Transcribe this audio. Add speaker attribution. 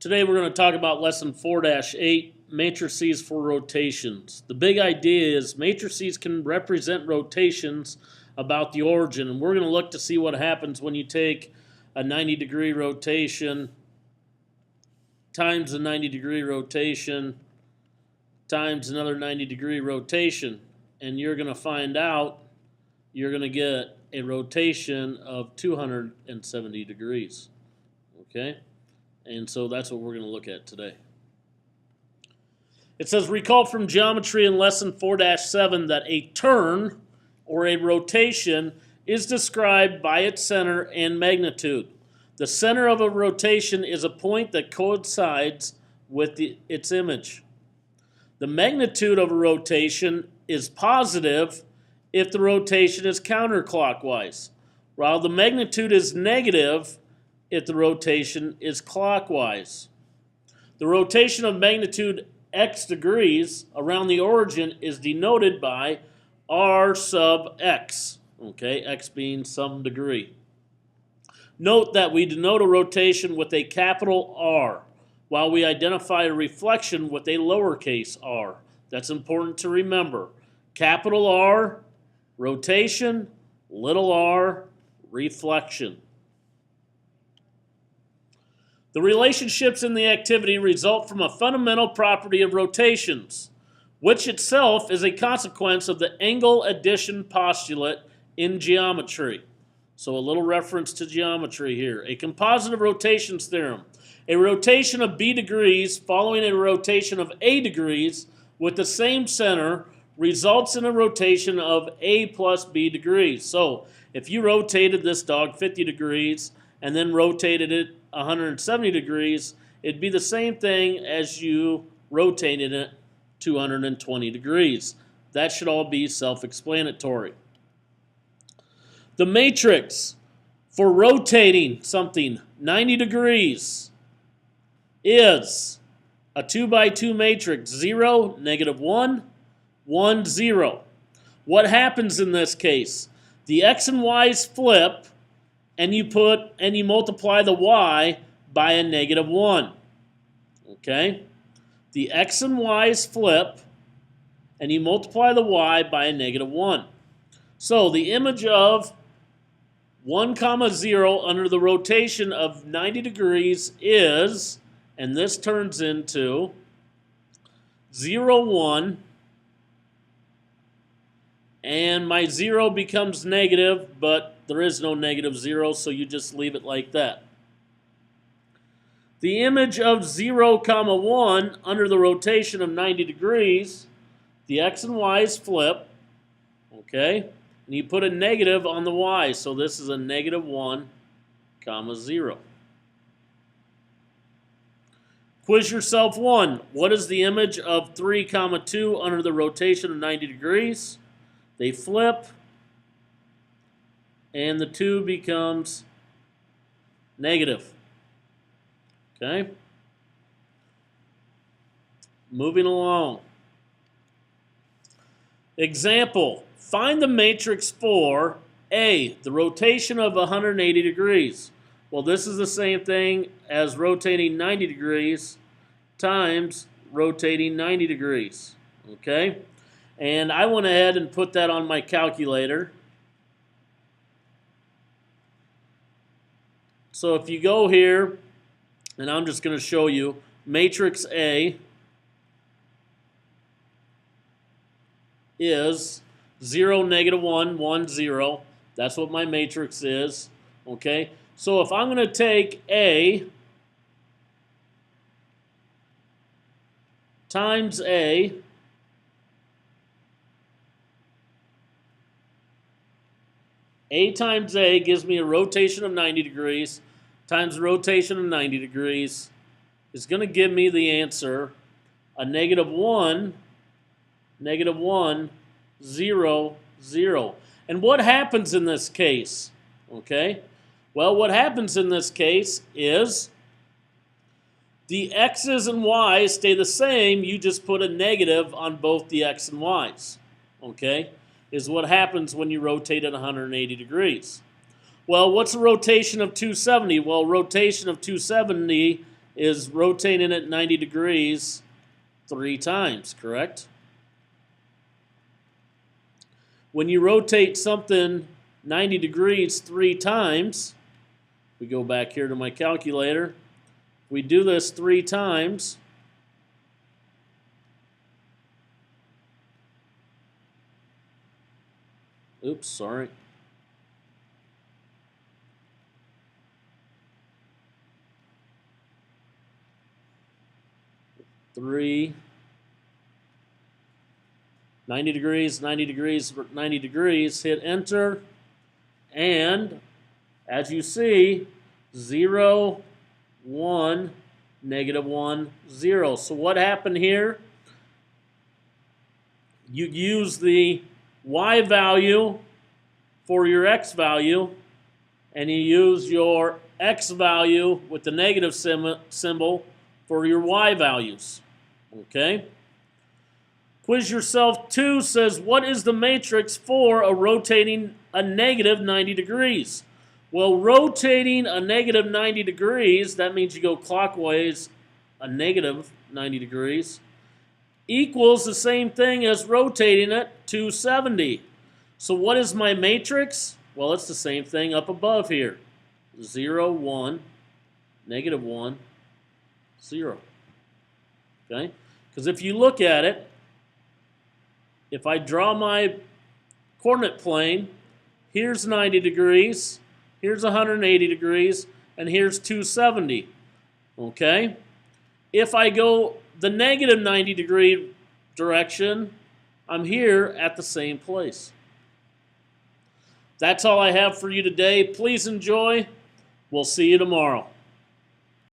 Speaker 1: Today we're going to talk about lesson 4-8, matrices for rotations. The big idea is matrices can represent rotations about the origin, and we're going to look to see what happens when you take a 90-degree rotation times a 90-degree rotation times another 90-degree rotation, and you're going to find out you're going to get a rotation of 270 degrees. Okay? And so that's what we're going to look at today. It says, recall from geometry in lesson 4-7 that a turn or a rotation is described by its center and magnitude. The center of a rotation is a point that coincides with its image. The magnitude of a rotation is positive if the rotation is counterclockwise, while the magnitude is negative if the rotation is clockwise. The rotation of magnitude x degrees around the origin is denoted by r sub x, okay, x being some degree. Note that we denote a rotation with a capital R, while we identify a reflection with a lowercase r. That's important to remember. Capital R, rotation, little r, reflection. The relationships in the activity result from a fundamental property of rotations, which itself is a consequence of the angle addition postulate in geometry. So a little reference to geometry here. A composite of rotations theorem. A rotation of b degrees following a rotation of a degrees with the same center results in a rotation of a plus b degrees. So if you rotated this dog 50 degrees and then rotated it 170 degrees, it'd be the same thing as you rotated it 220 degrees. That should all be self-explanatory. The matrix for rotating something 90 degrees is a 2x2 matrix, 0, -1, 1, 0. What happens in this case? The x and y's flip, and you multiply the y by a -1. Okay? The x and y's flip, and you multiply the y by a -1. So the image of 1, 0 under the rotation of 90 degrees is, and this turns into 0, 1, and my 0 becomes negative, but there is no -0, so you just leave it like that. The image of 0, 1 under the rotation of 90 degrees, the x and y's flip, okay? And you put a negative on the y, so this is a -1, 0. Quiz yourself 1. What is the image of 3, 2 under the rotation of 90 degrees? They flip, and the 2 becomes negative. Okay? Moving along. Example. Find the matrix for A, the rotation of 180 degrees. Well, this is the same thing as rotating 90 degrees times rotating 90 degrees. Okay? And I went ahead and put that on my calculator. So if you go here, and I'm just going to show you, matrix A is 0, -1, 1, 0. That's what my matrix is. Okay? So if I'm going to take A times A times A gives me a rotation of 90 degrees times the rotation of 90 degrees is going to give me the answer, a -1, 0, 0. And what happens in this case? Okay? Well, what happens in this case is the x's and y's stay the same. You just put a negative on both the x and y's. Okay? Is what happens when you rotate at 180 degrees. Well, what's a rotation of 270? Well, rotation of 270 is rotating it 90 degrees 3 times, correct? When you rotate something 90 degrees 3 times, we go back here to my calculator, we do this 3 times, oops, sorry. Three, 90 degrees, 90 degrees, 90 degrees, hit enter, and as you see, 0, 1, -1, 0. So what happened here? You use the y value for your x value, and you use your x value with the negative symbol for your y values. Okay? Quiz Yourself 2 says, what is the matrix for a rotating a negative 90 degrees? Well, rotating a negative 90 degrees, that means you go clockwise a negative 90 degrees, equals the same thing as rotating it 270. So what is my matrix? Well, it's the same thing up above here. 0, 1, -1, 0. Okay? Because if you look at it, if I draw my coordinate plane, here's 90 degrees, here's 180 degrees, and here's 270. Okay? If I go the negative 90 degree direction, I'm here at the same place. That's all I have for you today. Please enjoy. We'll see you tomorrow.